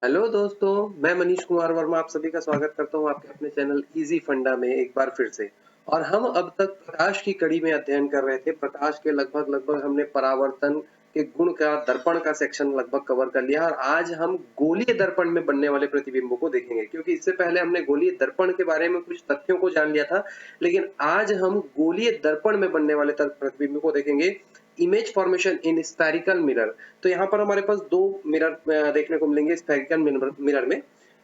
Hello दोस्तों, मैं मनीष कुमार वर्मा आप सभी का स्वागत करता हूं आपके अपने चैनल इजी फंडा में एक बार फिर से। और हम अब तक प्रकाश की कड़ी में अध्ययन कर रहे थे। प्रकाश के लगभग हमने परावर्तन के गुण का दर्पण का सेक्शन लगभग कवर कर लिया और आज हम गोलीय दर्पण में बनने वाले प्रतिबिंबों को देखेंगे, क्योंकि इससे पहले हमने गोलीय दर्पण के बारे में कुछ तथ्यों को जान लिया था, लेकिन आज हम गोलीय दर्पण में बनने वाले प्रतिबिंबों को देखेंगे। Image formation in spherical mirror. तो यहाँ पर हमारे पास दो मिरर देखने को मिलेंगे स्फेरिकल मिरर में।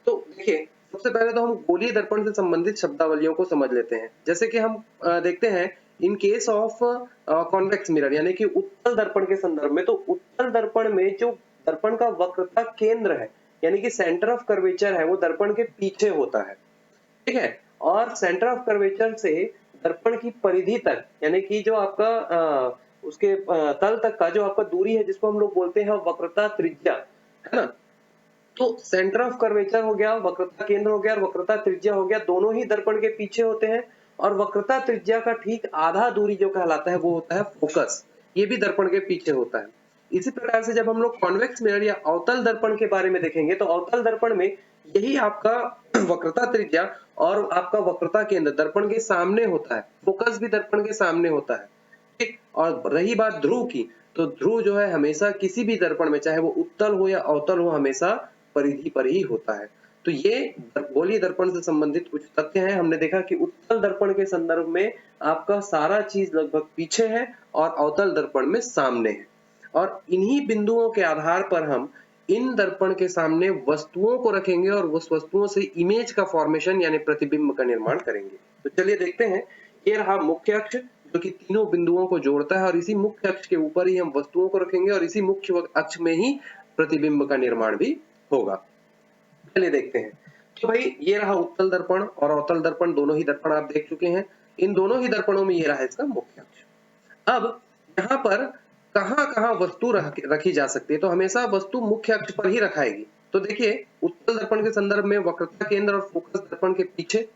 तो देखिए, सबसे पहले तो हम गोलीय दर्पण से संबंधित शब्दावलियों को समझ लेते हैं। जैसे कि हम देखते हैं in case of convex mirror, यानी कि उत्तल दर्पण के संदर्भ में। तो उत्तल दर्पण में जो दर्पण का वक्रता केंद्र है, यानी कि सेंटर ऑफ कर्वेचर है, वो दर्पण के पीछे होता है, ठीक है। और सेंटर ऑफ कर्वेचर से दर्पण की परिधि तक, यानी कि जो आपका उसके तल तक का जो आपका दूरी है, जिसको हम लोग बोलते हैं वक्रता त्रिज्या, है ना। तो सेंटर ऑफ कर्वेचर हो गया, वक्रता केंद्र हो गया और वक्रता त्रिज्या हो गया, दोनों ही दर्पण के पीछे होते हैं। और वक्रता त्रिज्या का ठीक आधा दूरी जो कहलाता है वो होता है फोकस, ये भी दर्पण के पीछे होता है। इसी प्रकार से जब हम लोग कॉन्वेक्स मिरर या अवतल दर्पण के बारे में देखेंगे, तो अवतल दर्पण में यही आपका वक्रता त्रिज्या और आपका वक्रता केंद्र दर्पण के सामने होता है, फोकस भी दर्पण के सामने होता है, ठीक। और रही बात ध्रुव की, तो ध्रुव जो है हमेशा किसी भी दर्पण में, चाहे वो उत्तल हो या अवतल हो, हमेशा परिधि पर ही होता है। तो ये गोलीय दर्पण से संबंधित कुछ तथ्य हैं। हमने देखा कि उत्तल दर्पण के संदर्भ में आपका सारा चीज लगभग पीछे है और अवतल दर्पण में सामने है। और इन्हीं बिंदुओं के आधार पर हम इन दर्पण के सामने वस्तुओं को रखेंगे और उस वस्तुओं से इमेज का फॉर्मेशन यानी प्रतिबिंब का निर्माण करेंगे। तो चलिए देखते हैं। ये रहा मुख्य अक्ष, जो कि तीनों बिंदुओं को जोड़ता है, और इसी मुख्य अक्ष के ऊपर ही हम वस्तुओं को रखेंगे और इसी मुख्य अक्ष में ही प्रतिबिंब का निर्माण भी होगा। चलिए देखते हैं। तो भाई, ये रहा उत्तल दर्पण और अवतल दर्पण, दोनों ही दर्पण आप देख चुके हैं। इन दोनों ही दर्पणों में ये रहा इसका मुख्य अक्ष। अब यहाँ पर कहाँ-कहाँ वस्तु रखी जा सकती है, तो हमेशा वस्तु मुख्य अक्ष पर ही रखाएगी। तो देखिए, उत्तल दर्पण के संदर्भ में वक्रता केंद्र और फोकस दर्पण के पीछे,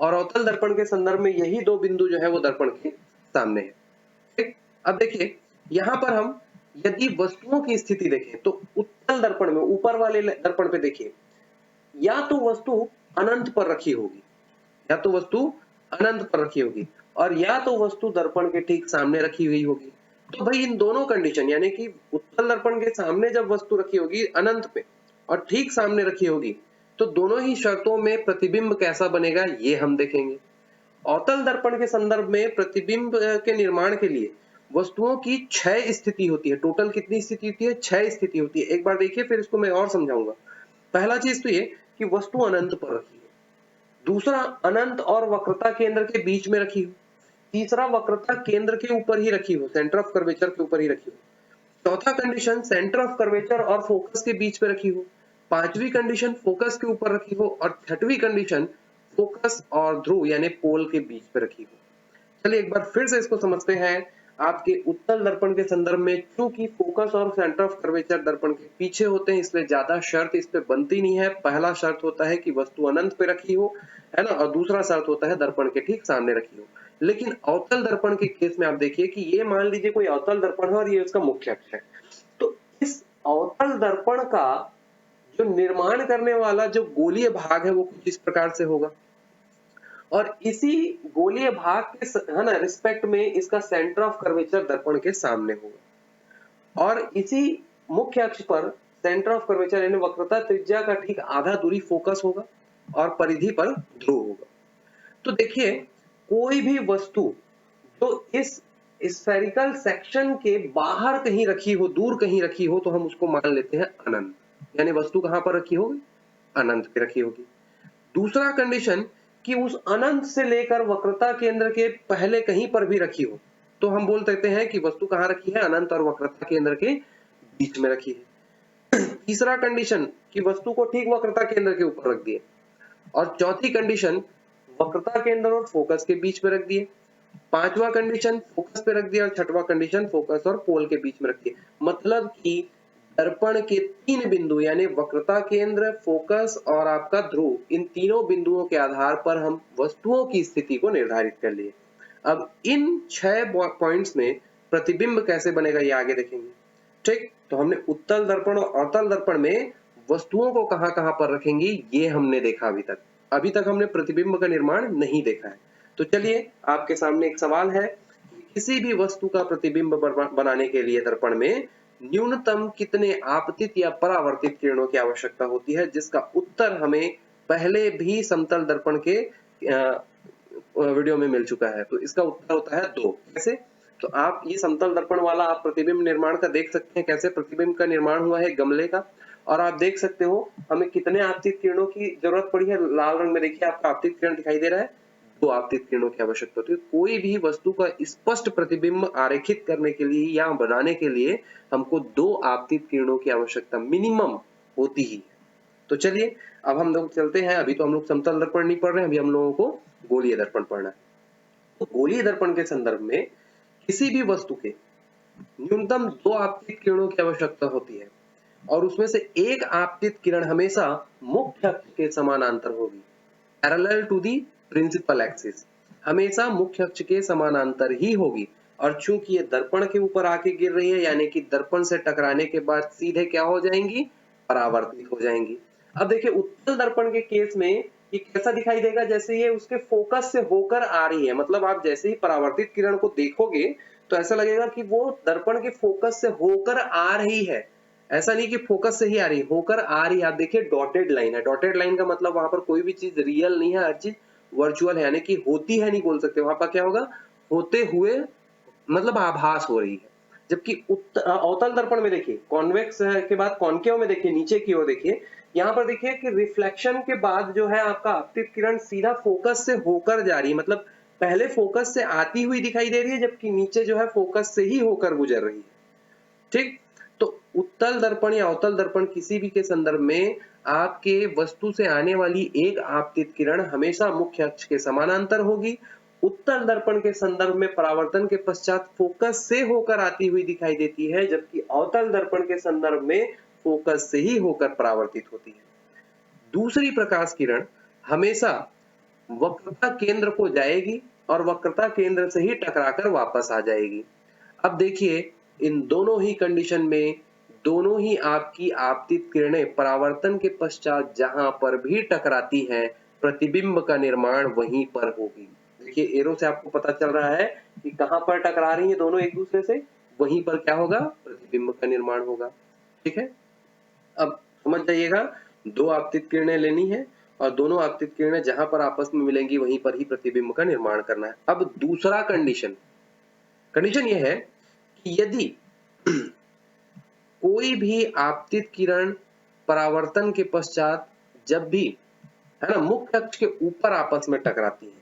और अवतल दर्पण के संदर्भ में यही दो बिंदु जो है वो दर्पण के सामने है, ठीक। अब देखिए, यहाँ पर हम यदि वस्तुओं की स्थिति देखें, तो उत्तल दर्पण में ऊपर वाले दर्पण पे देखिए, या तो वस्तु अनंत पर रखी होगी, या तो वस्तु अनंत पर रखी होगी, और या तो वस्तु दर्पण के ठीक सामने रखी हुई होगी। तो भाई, इन दोनों कंडीशन, यानी कि उत्तल दर्पण के सामने जब वस्तु रखी होगी अनंत पे और ठीक सामने रखी होगी, तो दोनों ही शर्तों में प्रतिबिंब कैसा बनेगा ये हम देखेंगे। अवतल दर्पण के संदर्भ में प्रतिबिंब के निर्माण के लिए वस्तुओं की 6 स्थिति होती है। टोटल कितनी स्थिति होती है? 6 स्थिति होती है। एक बार देखिए, फिर इसको मैं और समझाऊंगा। पहला चीज तो ये कि वस्तु अनंत पर रखी हो, दूसरा अनंत और वक्रता केंद्र के बीच में रखी हो, तीसरा वक्रता केंद्र के ऊपर ही रखी हो, सेंटर ऑफ कर्वेचर के ऊपर ही रखी हो, चौथा कंडीशन सेंटर ऑफ कर्वेचर और फोकस के बीच में रखी हो, पांचवी कंडीशन फोकस के ऊपर रखी हो, और छठवीं कंडीशन फोकस और ध्रुव यानी पोल के बीच में रखी हो। चलिए एक बार फिर से इसको समझते हैं। आपके उत्तल दर्पण के संदर्भ में चूंकि फोकस और सेंटर ऑफ कर्वेचर दर्पण के पीछे होते हैं, इसलिए ज्यादा शर्त इस पे बनती नहीं है। पहला शर्त होता है कि वस्तु अनंत पे रखी हो, है ना, और दूसरा शर्त होता है दर्पण के ठीक सामने रखी हो। लेकिन अवतल दर्पण के केस में आप देखिए कि ये मान लीजिए कोई अवतल दर्पण है और ये उसका मुख्य अक्ष है, तो इस अवतल दर्पण का जो निर्माण करने वाला जो गोलीय भाग है वो कुछ इस प्रकार से होगा, और इसी गोलीय भाग के है ना रिस्पेक्ट में इसका सेंटर ऑफ कर्वेचर दर्पण के सामने होगा, और इसी मुख्य अक्ष पर सेंटर ऑफ कर्वेचर यानी वक्रता त्रिज्या का ठीक आधा दूरी फोकस होगा और परिधि पर ध्रुव होगा। तो देखिए, कोई भी वस्तु जो इस स्फेरिकल सेक्शन के बाहर कहीं रखी हो, दूर कहीं रखी हो, तो हम उसको मान लेते हैं अनंत, यानी वस्तु कहां पर रखी होगी? अनंत पे रखी होगी। दूसरा कंडीशन कि उस अनंत से लेकर वक्रता केंद्र के पहले कहीं पर भी रखी हो, तो हम बोल सकते हैं कि वस्तु कहां रखी है? अनंत और वक्रता केंद्र के बीच में रखी है। तीसरा कंडीशन कि वस्तु को ठीक वक्रता केंद्र के ऊपर रख दिए, और चौथी कंडीशन वक्रता केंद्र और फोकस के बीच में रख दिए, पांचवा कंडीशन फोकस पे रख दिया, और छठवां कंडीशन फोकस और पोल के बीच में रख दिया। मतलब कि दर्पण के 3 बिंदु यानी वक्रता केंद्र, फोकस और आपका ध्रुव, इन तीनों बिंदुओं के आधार पर हम वस्तुओं की स्थिति को निर्धारित कर लिए। अब इन 6 पॉइंट्स में प्रतिबिंब कैसे बनेगा ये आगे देखेंगे, ठीक। तो हमने उत्तल दर्पण और अवतल दर्पण में वस्तुओं को कहां कहां पर रखेंगी ये हमने देखा अभी तक हमने प्रतिबिंब का निर्माण नहीं देखा है। तो चलिए आपके सामने एक सवाल है, किसी भी वस्तु का प्रतिबिंब बनाने के लिए दर्पण में न्यूनतम कितने आपतित या परावर्तित किरणों की आवश्यकता होती है, जिसका उत्तर हमें पहले भी समतल दर्पण के वीडियो में मिल चुका है। तो इसका उत्तर होता है 2। कैसे? तो आप ये समतल दर्पण वाला आप प्रतिबिंब निर्माण का देख सकते हैं, कैसे प्रतिबिंब का निर्माण हुआ है गमले का, और आप देख सकते हो हमें कितने आपतित किरणों की जरूरत पड़ी है। लाल रंग में देखिए आपका आपतित किरण दिखाई दे रहा है, 2 आपतित किरणों की आवश्यकता होती है। कोई भी वस्तु का स्पष्ट प्रतिबिंब आरेखित करने के लिए या बनाने के लिए हमको 2 आपतित किरणों की आवश्यकता मिनिमम होती ही है। तो चलिए अब हम लोग चलते हैं, अभी तो हम लोग समतल दर्पण नहीं पढ़ रहे हैं, अभी हम लोगों को गोलीय दर्पण पढ़ना है। तो गोलीय दर्पण के संदर्भ में किसी भी वस्तु के न्यूनतम 2 आपतित किरणों की आवश्यकता होती है, और उसमें से एक आपतित किरण हमेशा मुख्य अक्ष के समानांतर होगी, parallel to the principal axis, हमेशा मुख्य अक्ष के समानांतर ही होगी। और चूंकि ये दर्पण के ऊपर आके गिर रही है, यानी कि दर्पण से टकराने के बाद सीधे क्या हो जाएंगी, परावर्तित हो जाएंगी। अब देखिए उत्तल दर्पण के केस में ये कैसा दिखाई देगा, जैसे ये उसके फोकस से होकर आ रही है, मतलब आप जैसे ही परावर्तित किरण को देखोगे तो ऐसा लगेगा कि वो दर्पण के फोकस से होकर आ रही है, ऐसा नहीं कि फोकस से ही आ रही, होकर आ रही है। आप देखिए डॉटेड लाइन है, डॉटेड लाइन का मतलब वहां पर कोई भी चीज रियल नहीं है, हर चीज वर्चुअल है, यानी कि होती है नहीं बोल सकते, वहां पर क्या होगा, होते हुए मतलब आभास हो रही है। जबकि अवतल दर्पण में देखिए कॉन्वेक्स के बाद कॉन्केव में देखिए नीचे की ओर देखिए, यहाँ पर देखिए कि रिफ्लेक्शन के बाद जो है आपका आपतित किरण सीधा फोकस से होकर जा रही है, मतलब पहले फोकस से आती हुई दिखाई दे रही है, जबकि नीचे जो है फोकस से ही होकर गुजर रही है। ठीक, तो उत्तल दर्पण या अवतल दर्पण किसी भी के संदर्भ में आपके वस्तु से आने वाली एक आपतित किरण हमेशा मुख्य अक्ष के समानांतर होगी। उत्तल दर्पण के संदर्भ में परावर्तन के पश्चात फोकस से होकर आती हुई दिखाई देती है, जबकि अवतल दर्पण के संदर्भ में फोकस से ही होकर परावर्तित होती है। दूसरी प्रकाश किरण हमेशा वक्रता केंद्र को जाएगी और वक्रता केंद्र से ही टकराकर वापस आ जाएगी। अब देखिए इन दोनों ही कंडीशन में दोनों ही आपकी आपतित किरणें परावर्तन के पश्चात जहां पर भी टकराती हैं, प्रतिबिंब का निर्माण वहीं पर होगी। देखिए एरो से आपको पता चल रहा है कि कहां पर टकरा रही है दोनों एक दूसरे से, वहीं पर क्या होगा, प्रतिबिंब का निर्माण होगा। ठीक है, अब समझ जाइएगा, 2 आपतित किरणें लेनी है और दोनों आपतित किरणें जहां पर आपस में मिलेंगी वहीं पर ही प्रतिबिंब का निर्माण करना है। अब दूसरा कंडीशन यह है कि यदि कोई भी आपतित किरण परावर्तन के पश्चात जब भी है ना मुख्य अक्ष के ऊपर आपस में टकराती है,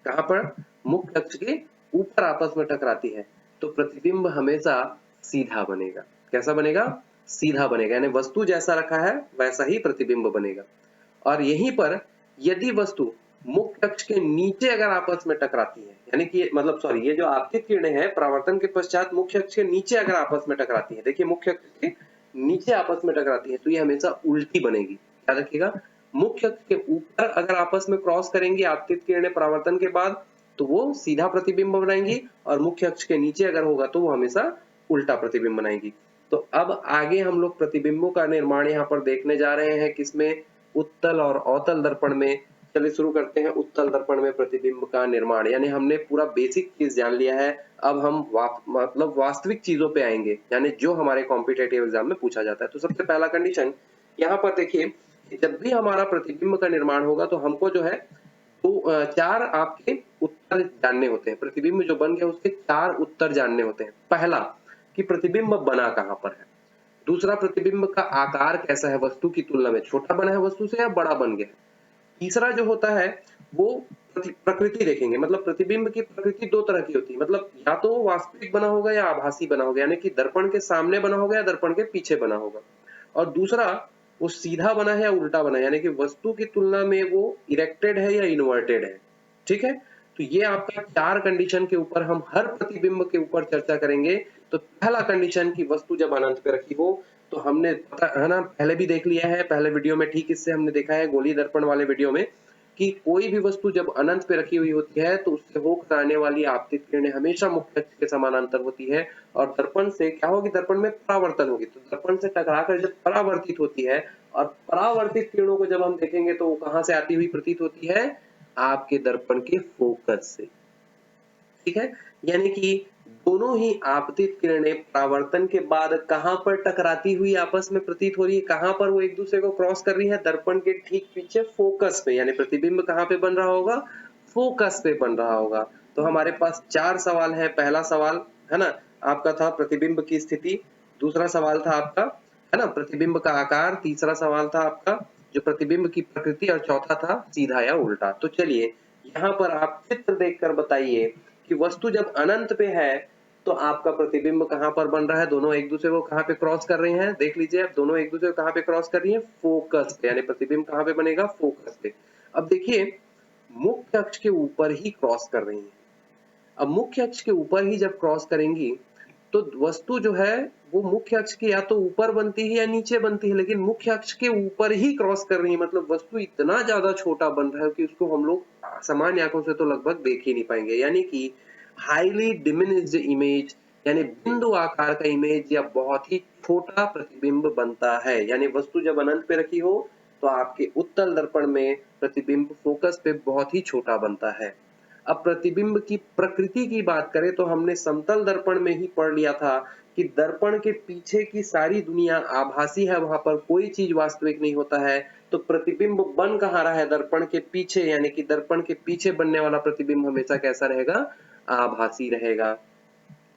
कहां पर, मुख्य अक्ष के ऊपर आपस में टकराती है, तो प्रतिबिंब हमेशा सीधा बनेगा। कैसा बनेगा, सीधा बनेगा, यानी वस्तु जैसा रखा है वैसा ही प्रतिबिंब बनेगा। और यहीं पर यदि वस्तु मुख्य अक्ष के नीचे अगर आपस में टकराती है, यानी कि मतलब सॉरी, ये जो आपतित किरणें हैं परावर्तन के पश्चात मुख्य अक्ष के नीचे अगर आपस में टकराती है, देखिए मुख्य अक्ष के नीचे आपस में टकराती है, तो ये हमेशा उल्टी बनेगी। याद रखिएगा, मुख्य अक्ष के ऊपर अगर आपस में क्रॉस करेंगी आपतित किरणें परावर्तन के बाद तो वो सीधा प्रतिबिंब बनाएंगी, और मुख्य अक्ष के नीचे अगर होगा तो वो हमेशा उल्टा प्रतिबिंब बनाएंगी। तो अब आगे हम लोग प्रतिबिंबों का निर्माण यहाँ पर देखने जा रहे हैं, किसमें, उत्तल और अवतल दर्पण में। चलिए शुरू करते हैं उत्तल दर्पण में प्रतिबिंब का निर्माण, यानी हमने पूरा बेसिक चीज जान लिया है। अब हम मतलब वास्तविक चीजों पे आएंगे, यानी जो हमारे कॉम्पिटेटिव एग्जाम में पूछा जाता है। तो सबसे पहला कंडीशन यहाँ पर देखिए, जब भी हमारा प्रतिबिंब का निर्माण होगा तो हमको जो है तो 4 आपके उत्तर जानने होते हैं। प्रतिबिंब जो बन गया उसके 4 उत्तर जानने होते हैं। पहला कि प्रतिबिंब बना कहां पर है, दूसरा प्रतिबिंब का आकार कैसा है, वस्तु की तुलना में छोटा बना है वस्तु से या बड़ा बन गया, तीसरा जो होता है वो प्रकृति देखेंगे, मतलब प्रतिबिंब की प्रकृति 2 तरह की होती है, मतलब या तो वास्तविक बना होगा या आभासी बना होगा, यानी कि दर्पण के सामने बना होगा या दर्पण के पीछे बना होगा, और दूसरा वो सीधा बना है या उल्टा बना है, यानी कि वस्तु की तुलना में वो इरेक्टेड है या इन्वर्टेड है। ठीक है, तो ये आपका 4 कंडीशन के ऊपर हम हर प्रतिबिंब के ऊपर चर्चा करेंगे। तो पहला कंडीशन की वस्तु जब अनंत पे रखी हो, तो हमने पता है ना, पहले भी देख लिया है, पहले वीडियो में ठीक इससे हमने देखा है गोलीय दर्पण वाले वीडियो में, कि कोई भी वस्तु जब अनंत पे रखी हुई होती है तो उससे होकर आने वाली आपतित किरणें हमेशा मुख्य अक्ष के समानांतर होती है, और दर्पण से क्या होगी, दर्पण में परावर्तन होगी, तो दर्पण से टकराकर जब परावर्तित होती है और परावर्तित किरणों को जब हम देखेंगे तो वो कहां से आती हुई प्रतीत होती है, आपके दर्पण के फोकस से। ठीक है, यानी कि दोनों ही आपतित किरणें परावर्तन के बाद कहां पर टकराती हुई आपस में प्रतीत हो रही है, कहां पर वो एक दूसरे को क्रॉस कर रही है, दर्पण के ठीक पीछे फोकस पे, यानी प्रतिबिंब कहां पे बन रहा होगा, फोकस पे बन रहा होगा। तो हमारे पास 4 सवाल है। पहला सवाल है ना आपका था प्रतिबिंब की स्थिति, दूसरा सवाल था आपका है ना प्रतिबिंब का आकार, तीसरा सवाल था आपका जो प्रतिबिंब की प्रकृति, और चौथा था सीधा या उल्टा। तो चलिए यहाँ पर आप चित्र देखकर बताइए कि वस्तु जब अनंत पे है तो आपका प्रतिबिंब कहां पर बन रहा है, दोनों एक दूसरे को कहां पे क्रॉस कर रहे हैं, देख लीजिए आप, दोनों एक दूसरे को कहां पे क्रॉस कर रही हैं, फोकस पे, यानी प्रतिबिंब कहां पे बनेगा, फोकस पे। अब देखिए मुख्य अक्ष के ऊपर ही क्रॉस कर रही है। अब मुख्य अक्ष के ऊपर ही जब क्रॉस करेंगी तो वस्तु जो है वो मुख्य अक्ष के या तो ऊपर बनती है या नीचे बनती है, लेकिन मुख्य अक्ष के ऊपर ही क्रॉस कर रही है, मतलब वस्तु इतना ज्यादा छोटा बन रहा है कि उसको हम लोग सामान्य आंखों से तो लगभग देख ही नहीं पाएंगे, यानी कि हाईली डिमिनिश्ड इमेज, यानी बिंदु आकार का इमेज या बहुत ही छोटा प्रतिबिंब बनता है। यानी वस्तु जब अनंत पे रखी हो तो आपके उत्तल दर्पण में प्रतिबिंब फोकस पे बहुत ही छोटा बनता है। अब प्रतिबिंब की प्रकृति की बात करें तो हमने समतल दर्पण में ही पढ़ लिया था कि दर्पण के पीछे की सारी दुनिया आभासी है, वहां पर कोई चीज वास्तविक नहीं होता है। तो प्रतिबिंब बन कहाँ रहा है, दर्पण के पीछे, यानी कि दर्पण के पीछे बनने वाला प्रतिबिंब हमेशा कैसा रहेगा, आभासी रहेगा।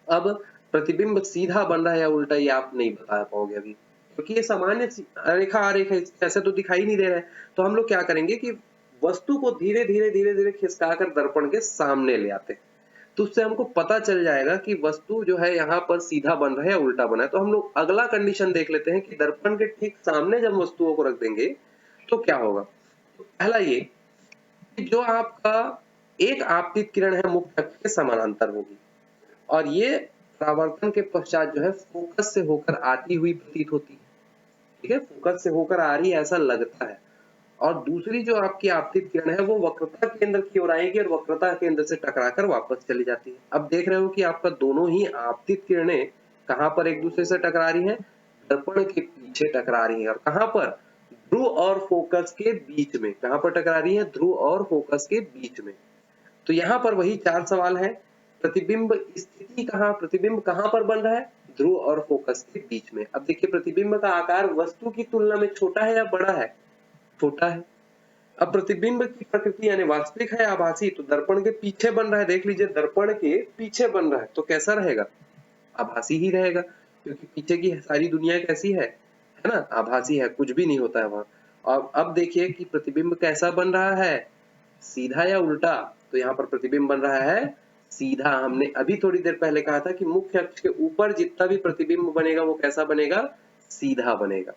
अब प्रतिबिंब सीधा बन रहा है या उल्टा, ये आप नहीं बता पाओगे अभी, क्योंकि ये सामान्य रेखा आरेख है, ऐसे तो दिखाई नहीं दे रहा है। तो हम लोग क्या करेंगे कि वस्तु को धीरे धीरे खिसकाकर दर्पण के सामने ले आते हैं, तो उससे हमको पता चल जाएगा कि वस्तु जो है यहाँ पर सीधा बन रहा है या उल्टा बना है। तो हम लोग अगला कंडीशन देख लेते हैं कि दर्पण के ठीक सामने जब वस्तुओं को रख देंगे तो क्या होगा। तो पहला ये कि जो आपका एक आपतित किरण है मुख्य अक्ष के समानांतर होगी, और ये परावर्तन के पश्चात जो है फोकस से होकर आती हुई प्रतीत होती है। ठीक है, फोकस से होकर आ रही है ऐसा लगता है। और दूसरी जो आपकी आपतित किरण है वो वक्रता केंद्र की ओर आएगी और वक्रता केंद्र से टकराकर वापस चली जाती है। अब देख रहे हो कि आपका दोनों ही आपतित किरणें कहां पर एक दूसरे से टकरा रही हैं, दर्पण के पीछे टकरा रही हैं, और कहां पर, ध्रुव और फोकस के बीच में। कहां पर टकरा रही है, ध्रुव और फोकस के बीच में। तो यहाँ पर वही 4 सवाल है, प्रतिबिंब स्थिति कहां, प्रतिबिंब कहां पर बन रहा है, ध्रुव और फोकस के बीच में। अब देखिए प्रतिबिंब का आकार वस्तु की तुलना में छोटा है या बड़ा है, छोटा है। अब प्रतिबिंब की प्रकृति यानी वास्तविक है आभासी, तो दर्पण के पीछे बन रहा है, देख लीजिए दर्पण के पीछे बन रहा है, तो कैसा रहेगा, आभासी ही रहेगा, क्योंकि पीछे की सारी दुनिया कैसी है ना, आभासी है, कुछ भी नहीं होता है वहां। और अब देखिए कि प्रतिबिंब कैसा बन रहा है, सीधा या उल्टा। तो यहाँ पर प्रतिबिंब बन रहा है सीधा। हमने अभी थोड़ी देर पहले कहा था कि मुख्य अक्ष के ऊपर जितना भी प्रतिबिंब बनेगा वो कैसा बनेगा, सीधा बनेगा।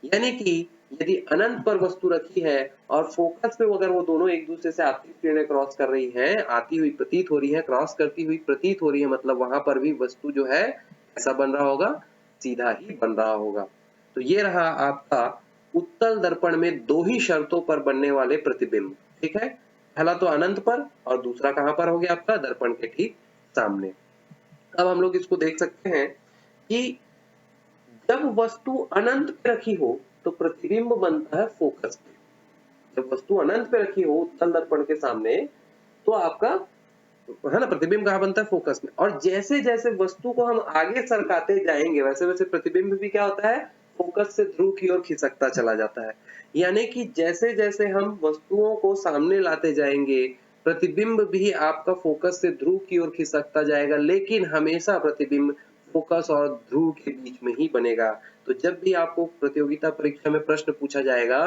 यानी कि यदि अनंत पर वस्तु रखी है और फोकस पे अगर वो दोनों एक दूसरे से आपतित किरणें क्रॉस कर रही हैं, आती हुई प्रतीत हो रही है, क्रॉस करती हुई प्रतीत हो रही है, मतलब वहां पर भी वस्तु जो है ऐसा बन रहा होगा, सीधा ही बन रहा होगा। तो ये रहा आपका उत्तल दर्पण में दो ही शर्तों पर बनने वाले प्रतिबिंब। ठीक है, पहला तो अनंत पर और दूसरा कहां पर हो गया आपका, दर्पण के ठीक सामने। अब हम लोग इसको देख सकते हैं कि जब वस्तु अनंत पे रखी हो तो प्रतिबिंब बनता है फोकस पे। जब वस्तु अनंत पे रखी हो उत्तल दर्पण के सामने तो आपका है ना प्रतिबिंब कहां बनता है, फोकस में। और जैसे जैसे वस्तु को हम आगे सरकाते जाएंगे वैसे वैसे प्रतिबिंब भी क्या होता है, फोकस से ध्रुव की ओर खिसकता चला जाता है। यानी कि जैसे जैसे हम वस्तुओं को सामने लाते जाएंगे प्रतिबिंब भी आपका फोकस से ध्रुव की ओर खिसकता जाएगा, लेकिन हमेशा प्रतिबिंब फोकस और ध्रुव के बीच में ही बनेगा। तो जब भी आपको प्रतियोगिता परीक्षा में प्रश्न पूछा जाएगा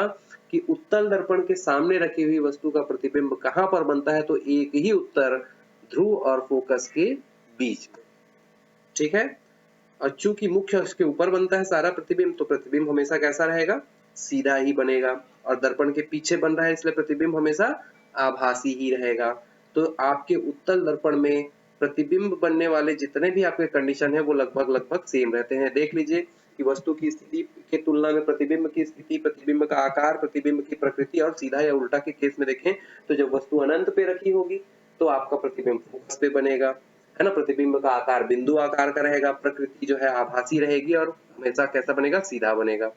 कि उत्तल दर्पण के सामने रखी हुई वस्तु का प्रतिबिंब कहां पर बनता है, तो एक ही उत्तर, ध्रुव और फोकस के बीच में। ठीक है, और चूंकि मुख्य अक्ष के ऊपर बनता है सारा प्रतिबिंब, तो प्रतिबिंब हमेशा कैसा रहेगा, सीधा ही बनेगा। और दर्पण के पीछे बन रहा है इसलिए प्रतिबिंब हमेशा आभासी ही रहेगा। तो आपके उत्तल दर्पण में प्रतिबिंब बनने वाले जितने भी आपके कंडीशन है वो लगभग लगभग सेम रहते हैं। देख लीजिए कि वस्तु की स्थिति के तुलना में प्रतिबिंब की स्थिति, प्रतिबिंब का आकार, प्रतिबिंब की प्रकृति, और सीधा या उल्टा के केस में देखें तो जब वस्तु अनंत पे रखी होगी तो आपका प्रतिबिंब फोकस पे बनेगा, है ना, प्रतिबिंब का आकार बिंदु आकार का रहेगा, प्रकृति जो है आभासी रहेगी, और हमेशा कैसा बनेगा, सीधा बनेगा।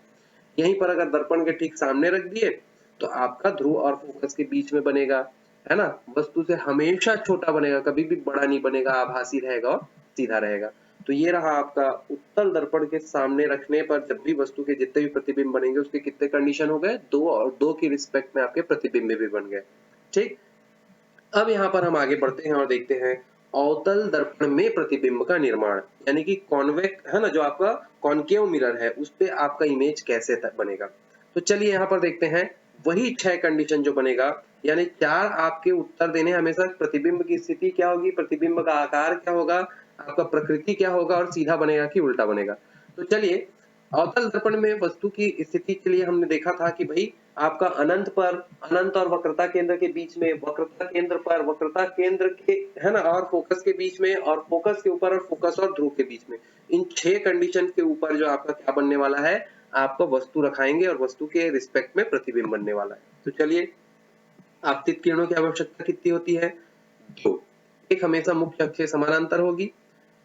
यहीं पर अगर दर्पण के ठीक सामने रख दिए तो आपका ध्रुव और फोकस के बीच में बनेगा, है ना। वस्तु से हमेशा छोटा बनेगा, कभी भी बड़ा नहीं बनेगा, आभासी रहेगा और सीधा रहेगा। तो ये रहा आपका उत्तल दर्पण के सामने रखने पर जब भी वस्तु के जितने भी प्रतिबिंब बनेंगे उसके कितने कंडीशन हो गए, 2, और 2 की रिस्पेक्ट में आपके प्रतिबिंब भी बन गए। ठीक, अब यहाँ पर हम आगे बढ़ते हैं और देखते हैं अवतल दर्पण में प्रतिबिंब का निर्माण, यानी कि कॉन्वेक्स है ना, जो आपका कॉन्केव मिरर है उस पे आपका इमेज कैसे बनेगा। तो चलिए यहाँ पर देखते हैं वही 6 कंडीशन जो बनेगा, यानी 4 आपके उत्तर देने हमेशा। प्रतिबिंब की स्थिति क्या होगी, प्रतिबिंब का आकार क्या होगा, आपका प्रकृति क्या होगा, और सीधा बनेगा कि उल्टा बनेगा। तो चलिए, अवतल दर्पण में वस्तु की स्थिति के लिए हमने देखा था कि भाई आपका अनंत और वक्रता केंद्र के बीच में, वक्रता केंद्र पर, वक्रता केंद्र के, है ना, और फोकस के बीच में, और फोकस के ऊपर, और फोकस और ध्रुव के बीच में, इन 6 कंडीशन के ऊपर जो आपका क्या बनने वाला है, आपको वस्तु रखाएंगे और वस्तु के रिस्पेक्ट में प्रतिबिंब बनने वाला है। तो चलिए, आपतित किरणों की आवश्यकता कितनी होती है, 2। एक हमेशा मुख्य अक्ष से समानांतर होगी।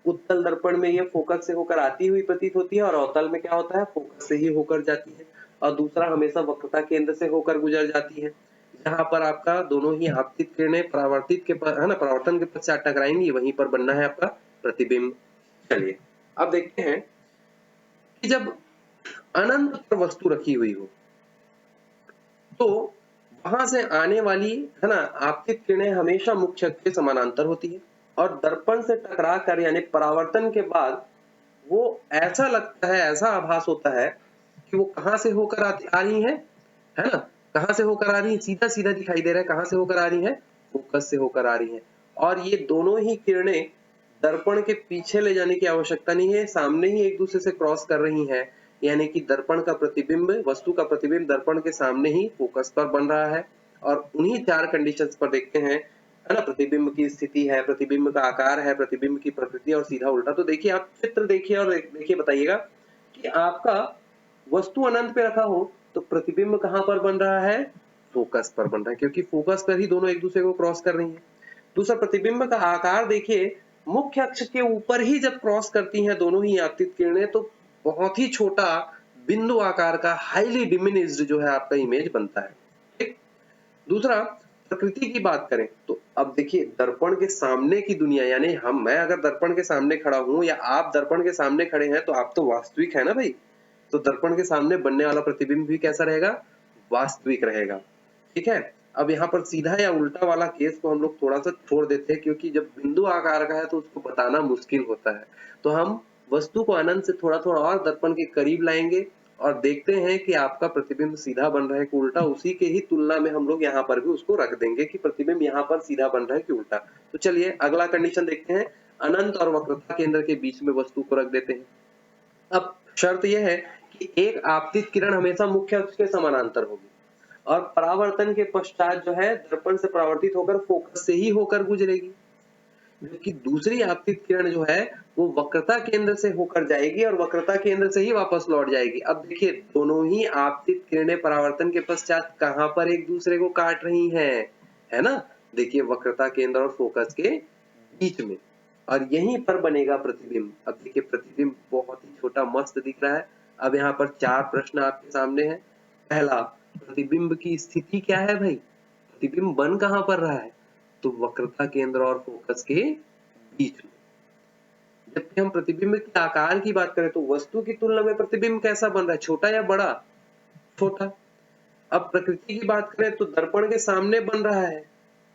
उत्तल दर्पण में ये फोकस से होकर आती हुई प्रतीत होती है, और अवतल में क्या होता है, फोकस से ही होकर जाती है। और दूसरा हमेशा वक्रता केंद्र से होकर गुजर जाती है, जहां पर आपका दोनों ही आपतित किरणें परावर्तित के है ना, परावर्तन के पश्चात टकराएंगी, वहीं पर बनना है आपका प्रतिबिंब। चलिए, अब देखते हैं कि जब अनंत पर वस्तु रखी हुई हो तो वहां से आने वाली, है ना, आपतित किरणें हमेशा मुख्य अक्ष के समानांतर होती है, और दर्पण से टकरा कर यानी परावर्तन के बाद वो ऐसा लगता है, ऐसा आभास होता है कि वो कहां से होकर आ रही है ना, कहां से होकर आ रही है, सीधा सीधा दिखाई दे रहा है, कहां से होकर आ रही है, फोकस से होकर आ रही है। और ये दोनों ही किरणें दर्पण के पीछे ले जाने की आवश्यकता नहीं है, सामने ही एक दूसरे से क्रॉस कर रही हैं, यानी कि दर्पण का प्रतिबिंब, वस्तु का प्रतिबिंब दर्पण के सामने ही फोकस पर बन रहा है। और उन्हीं 4 कंडीशंस पर देखते हैं, है ना, प्रतिबिंब की स्थिति है, प्रतिबिंब का आकार है, प्रतिबिंब की प्रकृति और सीधा उल्टा। तो देखिए, आप चित्र देखिए और देखिए बताइएगा कि आपका वस्तु अनंत पे रखा हो तो प्रतिबिंब कहां पर बन रहा है, फोकस पर बन रहा है, क्योंकि फोकस पर ही दोनों एक दूसरे को क्रॉस कर रही हैं। दूसरा, प्रतिबिंब का आकार देखिए, मुख्य अक्ष के ऊपर ही जब क्रॉस करती हैं दोनों ही आपतित किरणें तो बहुत ही छोटा बिंदु आकार का हाईली डिमिनिश्ड जो है आपका इमेज बनता है। ठीक, दूसरा, प्रकृति की बात करें तो अब देखिए, दर्पण के सामने की दुनिया, यानी मैं अगर दर्पण के सामने खड़ा हूं या आप दर्पण के सामने खड़े हैं तो आप तो वास्तविक है ना भाई। तो दर्पण के सामने बनने वाला प्रतिबिंब भी कैसा रहेगा, वास्तविक रहेगा। ठीक है, अब यहाँ पर सीधा या उल्टा वाला केस को हम लोग थोड़ा सा छोड़ देते हैं, क्योंकि जब बिंदु आकार का है तो उसको बताना मुश्किल होता है। तो हम वस्तु को अनंत से थोड़ा थोड़ा और दर्पण के करीब लाएंगे और देखते हैं कि आपका प्रतिबिंब सीधा बन रहा है कि उल्टा। उसी के ही तुलना में हम लोग यहाँ पर भी उसको रख देंगे कि प्रतिबिंब यहाँ पर सीधा बन रहा है कि उल्टा। तो चलिए, अगला कंडीशन देखते हैं, अनंत और वक्रता केंद्र के बीच में वस्तु को रख देते हैं। अब शर्त यह है कि एक आपतित किरण हमेशा मुख्य अक्ष के समानांतर होगी, और परावर्तन के पश्चात जो है दर्पण से परावर्तित होकर फोकस से ही होकर गुजरेगी, जबकि दूसरी आपतित किरण जो है वो वक्रता केंद्र से होकर जाएगी और वक्रता केंद्र से ही वापस लौट जाएगी। अब देखिए, दोनों ही आपतित किरणें परावर्तन के पश्चात कहां पर एक दूसरे को काट रही हैं, है ना। देखिए, वक्रता केंद्र और फोकस के बीच में, और यहीं पर बनेगा प्रतिबिंब। अब देखिए, प्रतिबिंब बहुत ही छोटा मस्त दिख रहा है। अब यहाँ पर 4 प्रश्न आपके सामने हैं। पहला, प्रतिबिंब की स्थिति क्या है भाई, प्रतिबिंब बन कहां पर रहा है, तो वक्रता केंद्र और फोकस के बीच में। जबकि हम प्रतिबिंब के आकार की बात करें तो वस्तु की तुलना में प्रतिबिंब कैसा बन रहा है, छोटा या बड़ा, छोटा। अब प्रकृति की बात करें तो दर्पण के सामने बन रहा है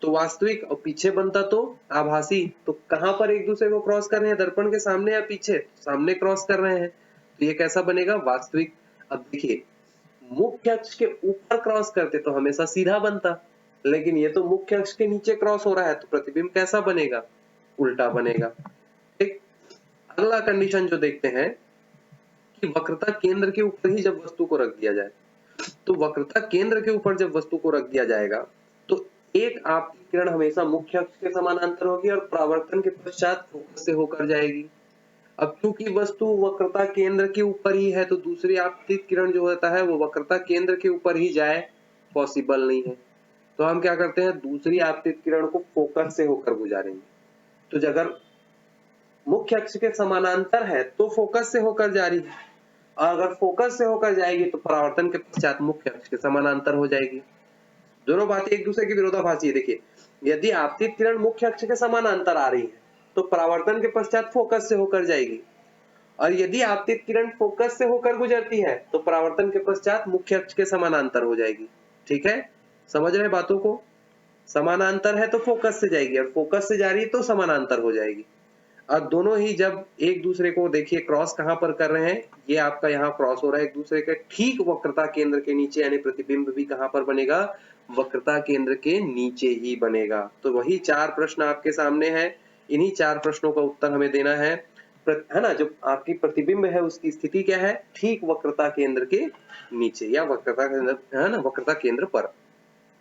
तो वास्तविक, और पीछे बनता तो आभासी। तो कहां पर एक दूसरे को क्रॉस कर रहे हैं, दर्पण के सामने या पीछे, सामने क्रॉस कर रहे हैं, तो ये कैसा बनेगा, वास्तविक। अब देखिए, मुख्य अक्ष के ऊपर क्रॉस करते तो हमेशा सीधा बनता, लेकिन ये तो मुख्य अक्ष के नीचे क्रॉस हो रहा है तो प्रतिबिंब कैसा बनेगा, उल्टा बनेगा। ठीक, अगला कंडीशन जो देखते हैं कि वक्रता केंद्र के ऊपर ही जब वस्तु को रख दिया जाए, तो वक्रता केंद्र के ऊपर जब वस्तु को रख दिया जाएगा तो एक आपकी किरण हमेशा मुख्य अक्ष के समानांतर होगी और परावर्तन के पश्चात फोकस से होकर जाएगी। अब चूंकि वस्तु वक्रता केंद्र के ऊपर ही है तो दूसरी आपतित किरण जो होता है वो वक्रता केंद्र के ऊपर ही जाए, पॉसिबल नहीं है। तो हम क्या करते हैं, दूसरी आपतित किरण को फोकस से होकर गुजारेंगे। तो अगर मुख्य अक्ष के समानांतर है तो फोकस से होकर जा रही है, और अगर फोकस से होकर जाएगी तो परावर्तन के पश्चात मुख्य अक्ष के समानांतर हो जाएगी। दोनों बातें एक दूसरे की विरोधाभासी है। देखिए, यदि आपतित किरण मुख्य अक्ष के समानांतर आ रही है तो परावर्तन के पश्चात फोकस से होकर जाएगी, और यदि आपतित किरण फोकस से होकर गुजरती है तो परावर्तन के पश्चात मुख्य अक्ष के समानांतर हो जाएगी। ठीक है, समझ रहे बातों को? समानांतर है तो फोकस से जाएगी, और फोकस से जा रही है तो समानांतर हो जाएगी। अब दोनों ही जब एक दूसरे को, देखिए क्रॉस कहां पर कर रहे हैं, ये आपका यहाँ क्रॉस हो रहा है एक दूसरे के ठीक वक्रता केंद्र के नीचे, यानी प्रतिबिंब भी कहां पर बनेगा, वक्रता केंद्र के नीचे ही बनेगा। तो वही 4 प्रश्न आपके सामने है, इन्हीं 4 प्रश्नों का उत्तर हमें देना है ना। जो आपकी प्रतिबिंब है उसकी स्थिति क्या है, ठीक वक्रता केंद्र के नीचे या वक्रता केंद्र, है ना, वक्रता केंद्र पर।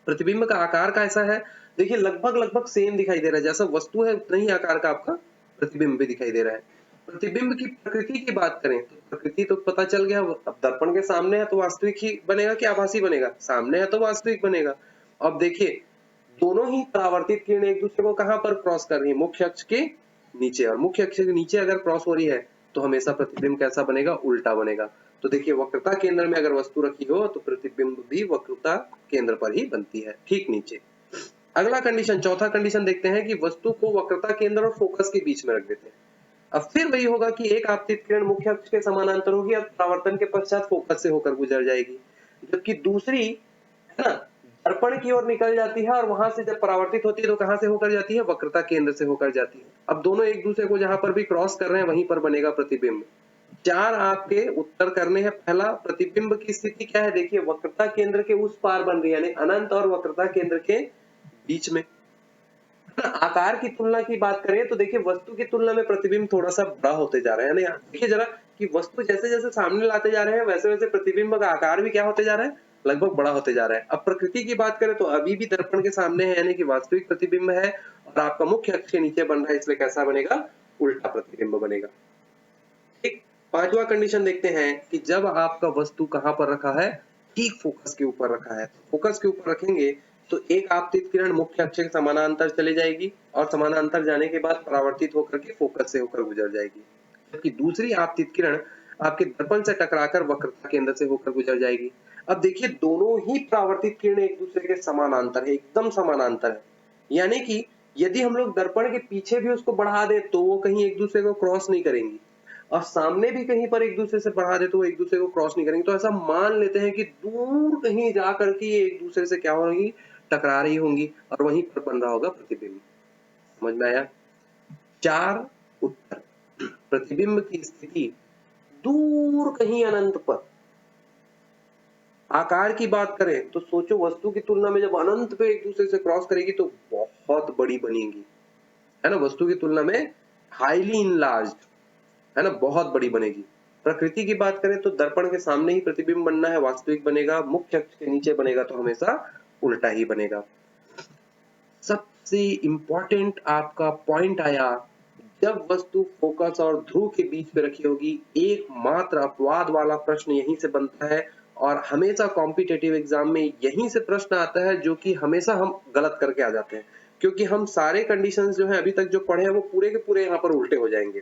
प्रतिबिंब का आकार कैसा है, देखिए लगभग सेम दिखाई दे रहा है, जैसा वस्तु है उतना ही आकार का आपका प्रतिबिंब भी दिखाई दे रहा है। प्रतिबिंब की प्रकृति की बात करें तो प्रकृति तो पता चल गया, अब दर्पण के सामने है तो वास्तविक ही बनेगा कि आभासी बनेगा, सामने है तो वास्तविक बनेगा। अब देखिए दोनों ही परावर्तित किरणें एक दूसरे को कहां पर क्रॉस कर रही है, मुख्य अक्ष के नीचे, और मुख्य अक्ष के नीचे अगर क्रॉस हो रही है तो हमेशा प्रतिबिंब कैसा बनेगा, उल्टा बनेगा। तो देखिए वक्रता केंद्र में अगर वस्तु रखी हो तो प्रतिबिंब भी वक्रता केंद्र पर ही बनती है, ठीक नीचे। अगला कंडीशन, चौथा कंडीशन देखते हैं कि वस्तु को वक्रता केंद्र और फोकस के बीच में रख देते हैं। अब फिर वही होगा कि एक आपतित किरण मुख्य अक्ष के समानांतर होगी और परावर्तन के पश्चात फोकस से होकर गुजर जाएगी, जबकि दूसरी, है ना, दर्पण की ओर निकल जाती है और वहां से जब परावर्तित होती है तो कहां से होकर जाती है, वक्रता केंद्र से होकर जाती है। अब दोनों एक दूसरे को जहां पर भी क्रॉस कर रहे हैं वहीं पर बनेगा प्रतिबिंब। 4 आपके उत्तर करने हैं। पहला, प्रतिबिंब की स्थिति क्या है, देखिए वक्रता केंद्र के उस पार बन रही है, यानी अनंत और वक्रता केंद्र के बीच में। आकार की तुलना की बात करें तो देखिए वस्तु की तुलना में प्रतिबिंब थोड़ा सा बड़ा होते जा रहा है ना। देखिए जरा कि वस्तु जैसे जैसे सामने लाते जा रहे हैं वैसे वैसे प्रतिबिंब का आकार भी क्या होते जा रहा है, लगभग बड़ा होते जा रहा है। अब प्रकृति की बात करें तो अभी भी दर्पण के सामने है, यानी कि वास्तविक प्रतिबिंब है, और आपका मुख्य अक्ष के नीचे बन रहा है, इसलिए कैसा बनेगा, उल्टा प्रतिबिंब बनेगा। ठीक, पांचवा कंडीशन देखते हैं कि जब आपका वस्तु कहां पर रखा है, ठीक फोकस के ऊपर रखा है। फोकस के ऊपर रखेंगे तो एक आपतित किरण मुख्य अक्ष के समानांतर चली जाएगी और समानांतर जाने के बाद परावर्तित होकर के फोकस से होकर गुजर जाएगी, जबकि दूसरी आपतित किरण आपके दर्पण से टकराकर वक्रता केंद्र से होकर गुजर जाएगी। अब देखिए दोनों ही परावर्तित किरणें एक दूसरे के समानांतर है, एकदम समानांतर है, यानी कि यदि हम लोग दर्पण के पीछे भी उसको बढ़ा दे तो वो कहीं एक दूसरे को क्रॉस नहीं करेंगी, और सामने भी कहीं पर एक दूसरे से बढ़ा दे तो वो एक दूसरे को क्रॉस नहीं करेंगे। तो ऐसा मान लेते हैं कि दूर कहीं जा करके एक दूसरे से क्या होंगी, टकरा रही होंगी, और वहीं पर बन रहा होगा प्रतिबिंब। समझ में आया? 4 उत्तर। प्रतिबिंब की स्थिति दूर कहीं अनंत पर। आकार की बात करें तो सोचो वस्तु की तुलना में जब अनंत पे एक दूसरे से क्रॉस करेगी तो बहुत बड़ी बनेगी, है ना, वस्तु की तुलना में हाईली इनलार्ज्ड, है ना, बहुत बड़ी बनेगी। प्रकृति की बात करें तो दर्पण के सामने ही प्रतिबिंब बनना है, वास्तविक बनेगा, मुख्य अक्ष के नीचे बनेगा तो हमेशा उल्टा ही बनेगा। सबसे इंपॉर्टेंट आपका पॉइंट आया जब वस्तु फोकस और ध्रुव के बीच में रखी होगी। एकमात्र अपवाद वाला प्रश्न यहीं से बनता है, और हमेशा कॉम्पिटेटिव एग्जाम में यहीं से प्रश्न आता है जो कि हमेशा हम गलत करके आ जाते हैं, क्योंकि हम सारे कंडीशंस जो है अभी तक जो पढ़े हैं वो पूरे के पूरे यहाँ पर उल्टे हो जाएंगे।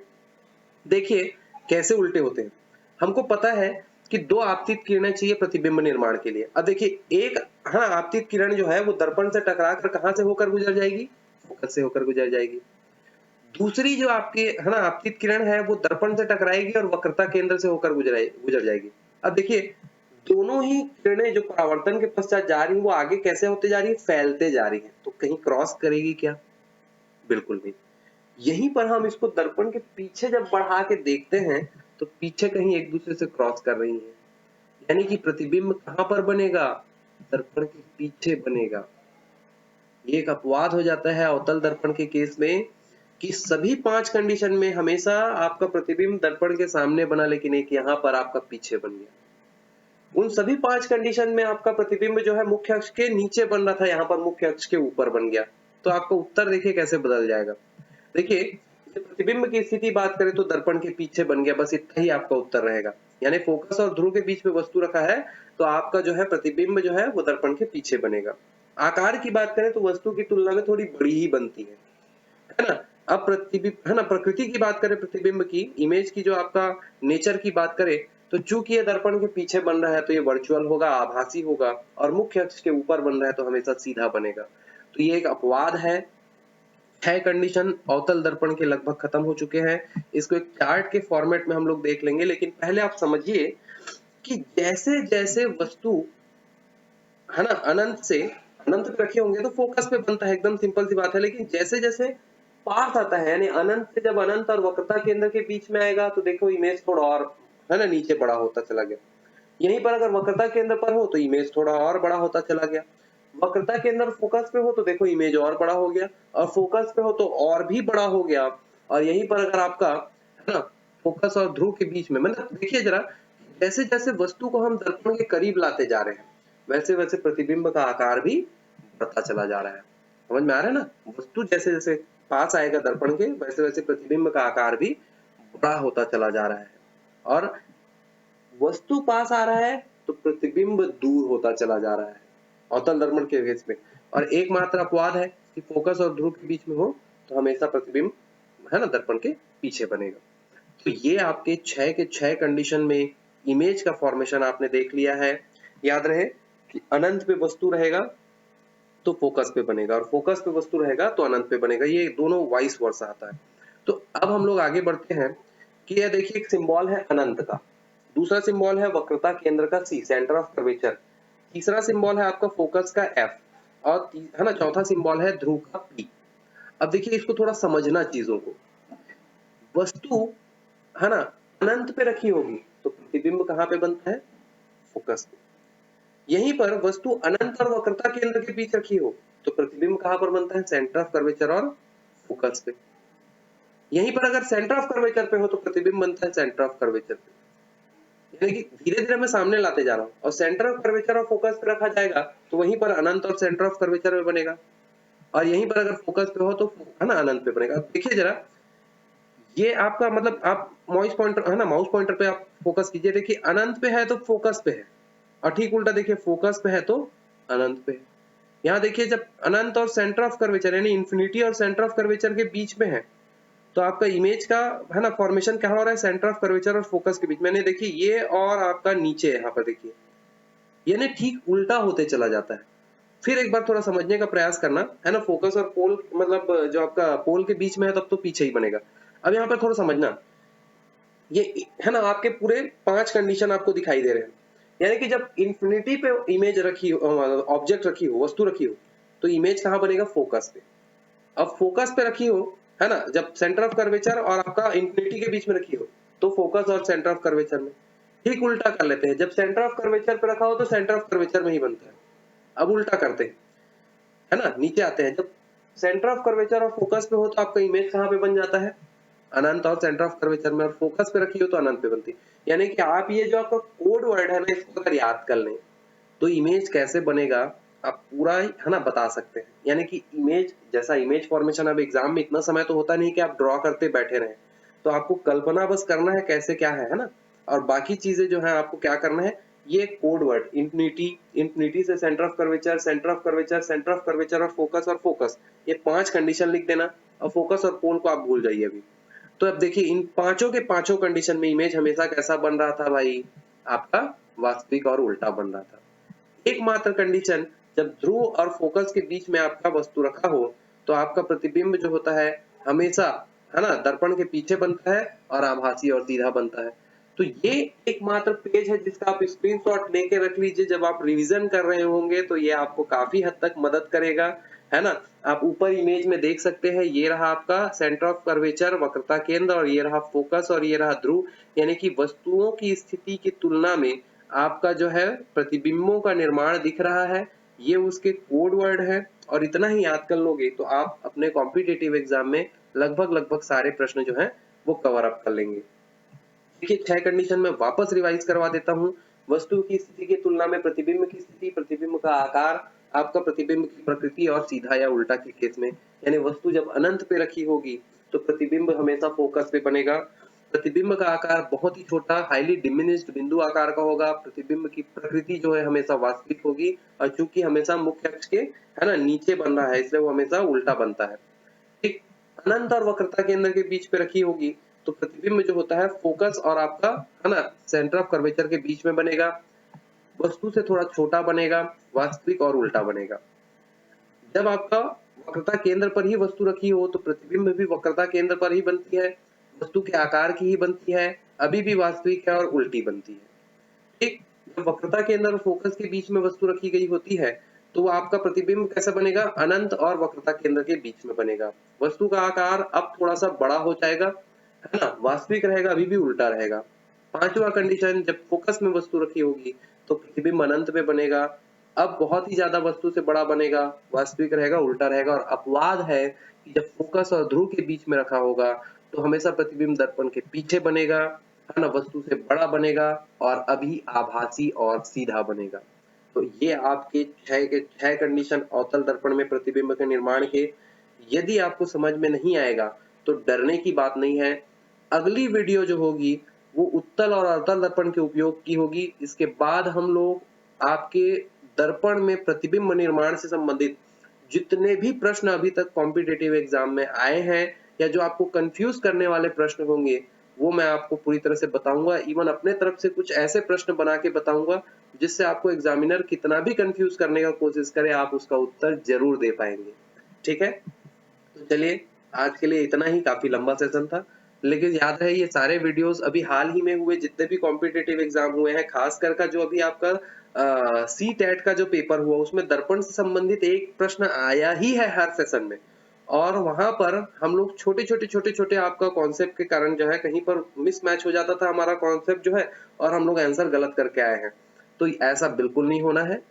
देखिए कैसे उल्टे होते हैं। हमको पता है कि 2 आपतित किरणें चाहिए प्रतिबिंब निर्माण के लिए। अब देखिए एक, हाँ, आपतित किरण जो है वो दर्पण से टकराकर कहां से होकर गुजर जाएगी, फोकस से होकर गुजर जाएगी। दूसरी जो आपकी, है ना, आपतित किरण है वो दर्पण से टकराएगी और वक्रता केंद्र से होकर गुजर जाएगी। अब देखिए दोनों ही किरणें जो परावर्तन के पश्चात जा रही है वो आगे कैसे होते जा रही है, फैलते जा रही है। तो कहीं क्रॉस करेगी क्या, बिल्कुल नहीं। यहीं पर हम इसको दर्पण के पीछे जब बढ़ा के देखते हैं तो पीछे कहीं एक दूसरे से क्रॉस कर रही है, यानी कि प्रतिबिंब कहां पर बनेगा, दर्पण के पीछे बनेगा। ये एक अपवाद हो जाता है अवतल दर्पण के केस में कि सभी 5 कंडीशन में हमेशा आपका प्रतिबिंब दर्पण के सामने बना, लेकिन एक यहाँ पर आपका पीछे बन गया। उन सभी 5 कंडीशन में आपका प्रतिबिंब जो है मुख्य अक्ष के नीचे बन रहा था, यहाँ पर मुख्य अक्ष के ऊपर बन गया। तो आपका उत्तर देखिए कैसे बदल जाएगा। देखिए प्रतिबिंब की स्थिति बात करें तो दर्पण के पीछे बन गया, बस इतना ही आपका उत्तर रहेगा। यानी फोकस और ध्रुव के बीच में वस्तु रखा है तो आपका जो है प्रतिबिंब जो है वो दर्पण के पीछे बनेगा। आकार की बात करें तो वस्तु की तुलना में थोड़ी बड़ी ही बनती है ना। अब प्रतिबिंब, है ना, प्रकृति की बात करें, प्रतिबिंब की इमेज की जो आपका नेचर की बात करें तो तो चूंकि ये दर्पण के पीछे बन रहा है तो ये वर्चुअल होगा, आभासी होगा, और मुख्य अक्ष के ऊपर बन रहा है तो हमेशा सीधा बनेगा। तो ये एक अपवाद है। 6 कंडीशन अवतल दर्पण के लगभग खत्म हो चुके हैं। इसको एक चार्ट के फॉर्मेट में हम लोग देख लेंगे, लेकिन पहले आप समझिए कि जैसे जैसे वस्तु है ना अनंत पे रखे होंगे तो फोकस पे बनता है, एकदम सिंपल सी बात है। लेकिन जैसे जैसे पास आता है, यानी अनंत से जब अनंत और वक्रता केंद्र के बीच में आएगा तो देखो इमेज थोड़ा और है ना नीचे बड़ा होता चला गया। यहीं पर अगर वक्रता केंद्र पर हो तो इमेज थोड़ा और बड़ा होता चला गया। वक्रता केंद्र फोकस पे हो तो देखो इमेज और बड़ा हो गया, और फोकस पे हो तो और भी बड़ा हो गया। और यहीं पर अगर आपका है ना फोकस और ध्रुव के बीच में, मतलब देखिए जरा, जैसे जैसे वस्तु को हम दर्पण के करीब लाते जा रहे हैं वैसे वैसे प्रतिबिंब का आकार भी बढ़ता चला जा रहा है। समझ में आ रहा है ना? वस्तु जैसे जैसे पास आएगा दर्पण के वैसे वैसे प्रतिबिंब का आकार भी बड़ा होता चला जा रहा है, और वस्तु पास आ रहा है तो प्रतिबिंब दूर होता चला जा रहा है अवतल दर्पण के केस में। और एकमात्र अपवाद है कि फोकस और ध्रुव के बीच में हो तो हमेशा प्रतिबिंब है ना दर्पण के पीछे बनेगा। तो ये आपके 6 के 6 कंडीशन में इमेज का फॉर्मेशन आपने देख लिया है। याद रहे कि अनंत पे वस्तु रहेगा तो फोकस पे बनेगा, और फोकस पे वस्तु रहेगा तो अनंत पे बनेगा। ये दोनों वाइस वर्सा आता है। तो अब हम लोग आगे बढ़ते हैं कि यह देखिए एक सिंबल है अनंत का, दूसरा सिंबल है वक्रता केंद्र का C, सेंटर ऑफ कर्वेचर, तीसरा सिंबल है आपका फोकस का F, और है ना चौथा सिंबल है ध्रुव का P। अब देखिए इसको थोड़ा समझना चीजों को। वस्तु है ना अनंत पे रखी होगी तो प्रतिबिंब कहाँ पे बनता है? फोकस पे। यहीं पर वस्तु अनंत और वक्रता केंद्र के बीच रखी हो तो प्रतिबिंब कहाँ पर बनता है? सेंटर ऑफ कर्वेचर और फोकस पे। यहीं पर अगर सेंटर ऑफ कर्वेचर पे हो तो प्रतिबिंब बनता है सेंटर ऑफ कर्वेचर पे। यानी कि धीरे धीरे मैं सामने लाते जा रहा हूँ, और सेंटर ऑफ कर्वेचर और फोकस पे रखा जाएगा तो वहीं पर अनंत और सेंटर ऑफ कर्वेचर में बनेगा, और यहीं पर अगर फोकस पे हो तो है ना अनंत पे बनेगा। देखिए जरा, ये आपका मतलब आप माउस पॉइंटर है ना, माउस पॉइंटर पे आप फोकस कीजिए, देखिए अनंत पे है तो फोकस पे है, और ठीक उल्टा देखिए फोकस पे है तो अनंत पे है। यहाँ देखिए जब अनंत और सेंटर ऑफ कर्वेचर यानी इंफिनिटी और सेंटर ऑफ कर्वेचर के बीच में है तो आपका इमेज का है ना फॉर्मेशन क्या हो रहा है? सेंटर ऑफ कर्वेचर और फोकस के बीच में। देखिए ये और आपका नीचे यहाँ पर देखिए यानी ठीक उल्टा होते चला जाता है। फिर एक बार थोड़ा समझने का प्रयास करना है ना, फोकस और पोल मतलब जो आपका पोल के बीच में है तब तो पीछे ही बनेगा। अब यहाँ पर थोड़ा समझना, ये है ना आपके पूरे 5 कंडीशन आपको दिखाई दे रहे हैं। यानी कि जब इंफिनिटी पे इमेज रखी हो, ऑब्जेक्ट रखी हो, वस्तु रखी हो, तो इमेज कहाँ बनेगा? फोकस पे। अब फोकस पे रखी हो है ना, जब सेंटर ऑफ कर्वेचर और आपका इंफिनिटी के बीच में रखी हो तो फोकस और सेंटर ऑफ कर्वेचर में। ठीक उल्टा कर लेते हैं, जब सेंटर ऑफ कर्वेचर पे रखा हो तो सेंटर ऑफ कर्वेचर में ही बनता है। अब उल्टा करते हैं है ना, नीचे आते हैं, जब सेंटर ऑफ कर्वेचर और फोकस पे हो तो आपका इमेज कहाँ पे बन जाता है? अनंत और सेंटर ऑफ कर्वेचर में, और फोकस पे रखी हो तो अनंत पे बनती है। यानी कि आप ये जो आपका कोड वर्ड है ना इसको अगर याद कर लें तो इमेज कैसे बनेगा आप पूरा है ना बता सकते हैं। यानी कि इमेज जैसा इमेज फॉर्मेशन, अब एग्जाम में इतना समय तो होता नहीं कि आप ड्रॉ करते बैठे रहें, तो आपको कल्पना बस करना है कैसे क्या है ना, और बाकी चीजें जो है आपको क्या करना है, ये कोड वर्ड इंफिनिटी, इंफिनिटी से centre of curvature, centre of curvature, centre of curvature और फोकस, ये 5 कंडीशन लिख देना, और फोकस और पोल को आप भूल जाइए अभी। तो अब देखिए इन पांचों के पांचों कंडीशन में इमेज हमेशा कैसा बन रहा था भाई? आपका वास्तविक और उल्टा बन रहा था। एकमात्र कंडीशन, जब ध्रुव और फोकस के बीच में आपका वस्तु रखा हो तो आपका प्रतिबिंब जो होता है हमेशा है ना दर्पण के पीछे बनता है और आभासी और सीधा बनता है। तो ये एकमात्र पेज है जिसका आप स्क्रीनशॉट लेके रख लीजिए, जब आप रिवीजन कर रहे होंगे तो ये आपको काफी हद तक मदद करेगा है ना। आप ऊपर इमेज में देख सकते हैं, ये रहा आपका सेंटर ऑफ कर्वेचर वक्रता केंद्र, और ये रहा फोकस, और ये रहा ध्रुव। यानी कि वस्तुओं की स्थिति की तुलना में आपका जो है प्रतिबिंबों का निर्माण दिख रहा है, ये उसके कोड वर्ड है। और इतना ही याद कर लोगे तो आप अपने कॉम्पिटिटिव एग्जाम में लगभग सारे प्रश्न जो हैं वो कवर अप कर लेंगे। देखिए 6 कंडीशन में वापस रिवाइज करवा देता हूँ। वस्तु की स्थिति की तुलना में प्रतिबिंब की स्थिति, प्रतिबिंब का आकार, आपका प्रतिबिंब की प्रकृति, और सीधा या उल्टा के केस में, यानी वस्तु जब अनंत पे रखी होगी तो प्रतिबिंब हमेशा फोकस पे बनेगा। प्रतिबिंब का आकार बहुत ही छोटा हाईली डिमिनिश्ड बिंदु आकार का होगा। प्रतिबिंब की प्रकृति जो है हमेशा वास्तविक होगी, और चूंकि हमेशा मुख्य अक्ष के है ना नीचे बन रहा है इसलिए वो हमेशा उल्टा बनता है। ठीक, अनंत और वक्रता केंद्र के बीच पे रखी होगी तो प्रतिबिंब जो होता है फोकस और आपका है ना सेंटर ऑफ कर्वेचर के बीच में बनेगा, वस्तु से थोड़ा छोटा बनेगा, वास्तविक और उल्टा बनेगा। जब आपका वक्रता केंद्र पर ही वस्तु रखी हो तो प्रतिबिंब भी वक्रता केंद्र पर ही बनती है, वस्तु के आकार की ही बनती है, अभी भी वास्तविक है और उल्टी बनती है। ठीक, जब वक्रता केंद्र और फोकस के बीच में वस्तु रखी गई होती है तो वो आपका प्रतिबिंब कैसा बनेगा, अनंत और वक्रता केंद्र के बीच में बनेगा। वस्तु का आकार अब थोड़ा सा बड़ा हो जाएगा, है ना, वास्तविक रहेगा, अभी भी उल्टा रहेगा। पांचवा कंडीशन, जब फोकस में वस्तु रखी होगी तो प्रतिबिंब अनंत में बनेगा, अब बहुत ही ज्यादा वस्तु से बड़ा बनेगा, वास्तविक रहेगा, उल्टा रहेगा। और अपवाद है कि जब फोकस और ध्रुव के बीच में रखा होगा तो हमेशा प्रतिबिंब दर्पण के पीछे बनेगा, है ना, वस्तु से बड़ा बनेगा और अभी आभासी और सीधा बनेगा। तो ये आपके छह कंडीशन अवतल दर्पण में प्रतिबिंब के निर्माण के। यदि आपको समझ में नहीं आएगा तो डरने की बात नहीं है, अगली वीडियो जो होगी वो उत्तल और अवतल दर्पण के उपयोग की होगी। इसके बाद हम लोग आपके दर्पण में प्रतिबिंब निर्माण से संबंधित जितने भी प्रश्न अभी तक कॉम्पिटिटिव एग्जाम में आए हैं या जो आपको कंफ्यूज करने वाले प्रश्न होंगे वो मैं आपको पूरी तरह से बताऊंगा। इवन अपने तरफ से कुछ ऐसे प्रश्न बना के बताऊंगा जिससे आपको एग्जामिनर कितना भी कंफ्यूज करने का कोशिश करे आप उसका उत्तर जरूर दे पाएंगे। ठीक है, तो चलिए आज के लिए इतना ही, काफी लंबा सेशन था, लेकिन याद रहे ये सारे वीडियोस अभी हाल ही में हुए जितने भी कॉम्पिटिटिव एग्जाम हुए हैं, खासकर का जो अभी आपका सी टेट का जो पेपर हुआ उसमें दर्पण से संबंधित एक प्रश्न आया ही है हर सेशन में। और वहां पर हम लोग छोटे छोटे आपका कॉन्सेप्ट के कारण जो है कहीं पर मिसमैच हो जाता था हमारा कॉन्सेप्ट जो है, और हम लोग आंसर गलत करके आए हैं। तो ऐसा बिल्कुल नहीं होना है।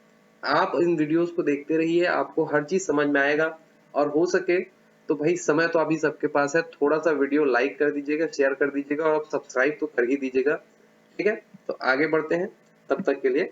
आप इन वीडियोस को देखते रहिए, आपको हर चीज समझ में आएगा। और हो सके तो भाई समय तो अभी सबके पास है, थोड़ा सा वीडियो लाइक कर दीजिएगा, शेयर कर दीजिएगा और सब्सक्राइब तो कर ही दीजिएगा। ठीक है, तो आगे बढ़ते हैं, तब तक के लिए